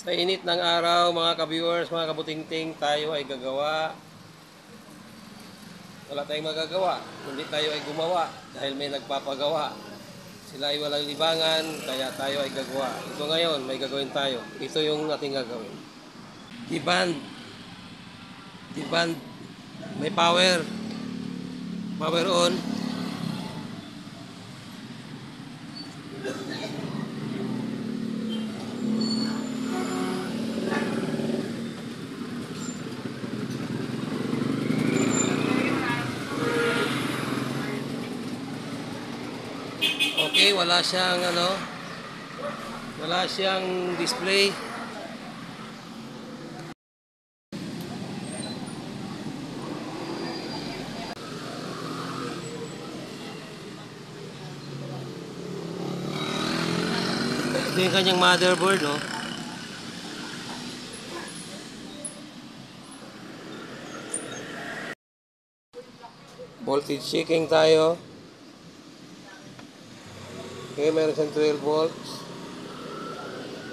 Sa init ng araw, mga ka-viewers, mga kabutingting, tayo ay gagawa. Wala tayong magagawa, kundi tayo ay gumawa dahil may nagpapagawa. Sila ay walang libangan, kaya tayo ay gagawa. Ito ngayon, may gagawin tayo. Ito yung ating gagawin. Di-band. Di-band. May power. Power on. Okay, wala siyang wala siyang display. Ito yung kanyang motherboard, no? Voltage checking tayo. Okay, mayroon siyang 12 volts.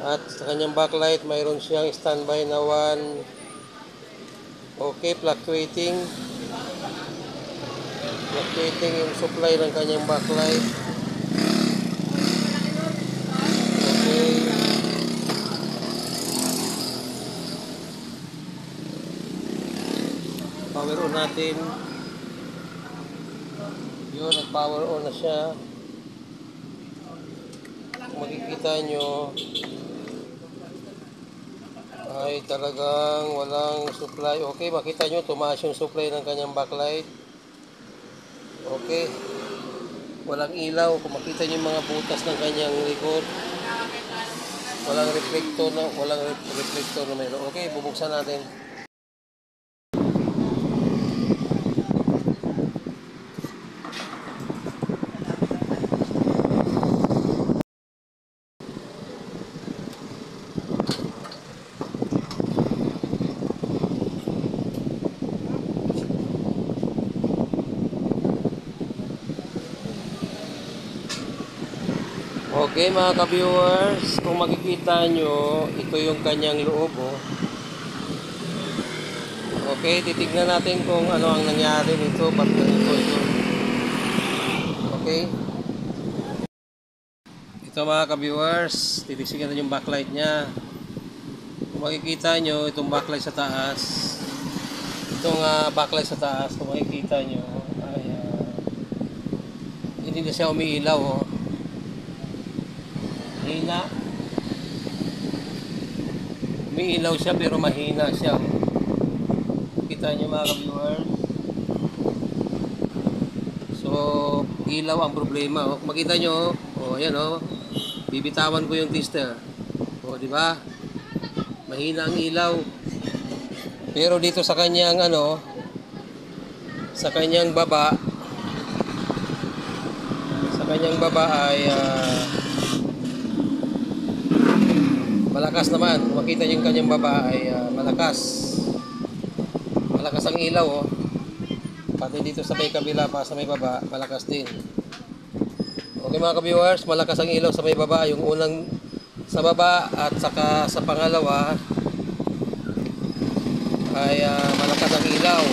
At sa kanyang backlight, mayroon siyang standby na 1. Okay, fluctuating. Fluctuating yung supply ng kanyang backlight. Okay. Power on natin. Yun, nag-power on na siya. Kung makikita nyo, ay talagang walang supply. Okay, makita nyo, tumaas yung supply ng kanyang backlight. Okay. Walang ilaw. Kung makita nyo yung mga butas ng kanyang likod, walang reflector na mayroon. Okay, bubuksan natin. Okay mga ka-viewers, kung makikita nyo, ito yung kanyang loob. Oh. Okay, titignan natin kung ano ang nangyari nito. Ba't ganito ito? Okay. Ito mga ka-viewers, titisigan natin yung backlight niya. Kung makikita nyo, itong backlight sa taas. Itong backlight sa taas, kung makikita nyo, ay hindi na siya umiilaw. Oh. Hina. Umiilaw siya pero mahina siya. Kita nyo mga ka-viewers. So, ilaw ang problema. O, kung makita nyo, ayan o. Bibitawan ko yung tester. O, di ba? Mahina ang ilaw. Pero dito sa kanyang sa kanyang baba ay malakas naman. Kung makita nyo yung kanyang baba ay malakas. Malakas ang ilaw, oh. Pati dito sa may kabila pa sa may baba, malakas din. Okay mga ka-viewers, malakas ang ilaw sa may baba. Yung unang sa baba at saka sa pangalawa ay malakas ang ilaw.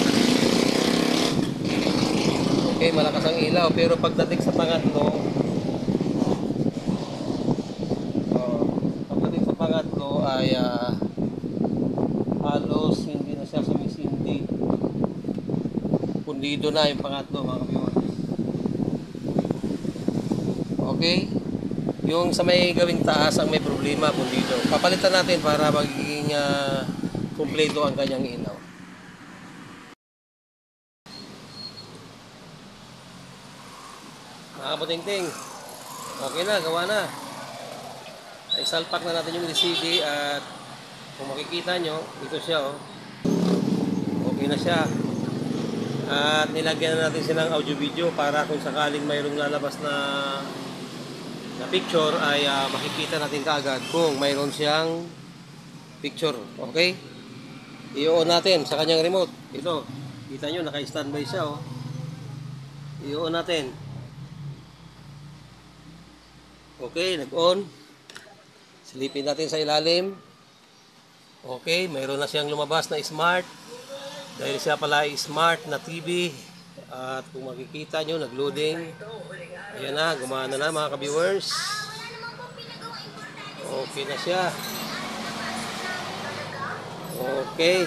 Okay, malakas ang ilaw. Pero pagdating sa pangatlo, ay halos hindi na siya sumisindi. Pundido na yung pangatlo mga ka-viewers. Okay, yung sa may gawing taas ang may problema, pundido. Papalitan natin para magiging kumpleto ang kanyang ilaw. Mga kabutingting, okay na, gawa na. Ay salpak na natin yung LCD at kung makikita nyo, ito siya oh. Okay na siya. At nilagyan na natin silang audio video para kung sakaling mayroong lalabas na picture ay makikita natin kaagad kung mayroon siyang picture. Okay? I-on natin sa kanyang remote. Ito, kita nyo naka-standby siya oh. I-on natin. Okay, nag-on. Silipin natin sa ilalim. Okay, mayroon na siyang lumabas na smart. Dahil siya pala ay smart na TV. At kung makikita nyo, nag-loading. Ayan na, gumana na mga ka-viewers. Okay na siya. Okay.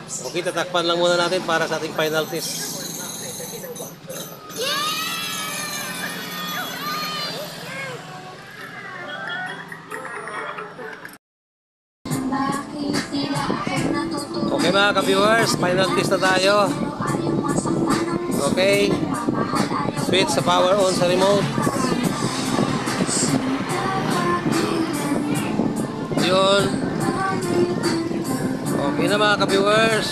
Okay, tatakpan lang muna natin para sa ating final test. Okay mga ka-viewers, final test na tayo. Okay. Switch sa power on sa remote. Yun. Okay na mga ka-viewers.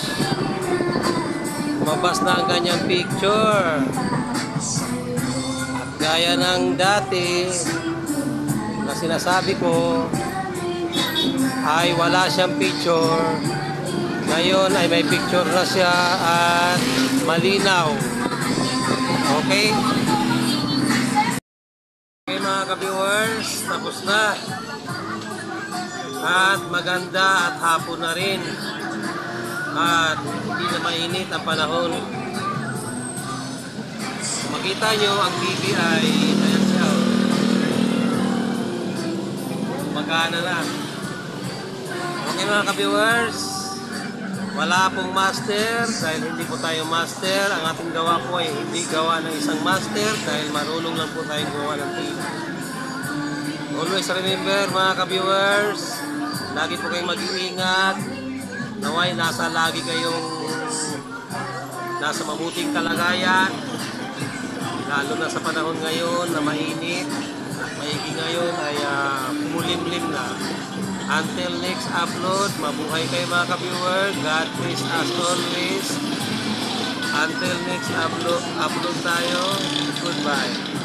Lumabas na ang kanyang picture. At gaya ng dati na sinasabi ko ay wala siyang picture. Ngayon ay may picture na siya at malinaw. Okay? Okay mga ka-viewers, tapos na. At maganda at hapon na rin. At hindi na mainit ang panahon. Makita nyo ang TV ay ayan siya. Magana na. Okay mga ka-viewers, wala pong master dahil hindi po tayo master. Ang ating gawa po ay hindi gawa ng isang master dahil marunong lang po tayong gawa ng TV. Always remember mga ka-viewers, lagi po kayong mag-iingat. Naway nasa lagi kayong nasa mabuting kalagayan. Lalo na sa panahon ngayon na mainit at maigi ngayon ay kumulimlim na. Until next upload, mabuhay kayo mga ka-viewers. God bless as always. Until next upload tayo. Goodbye.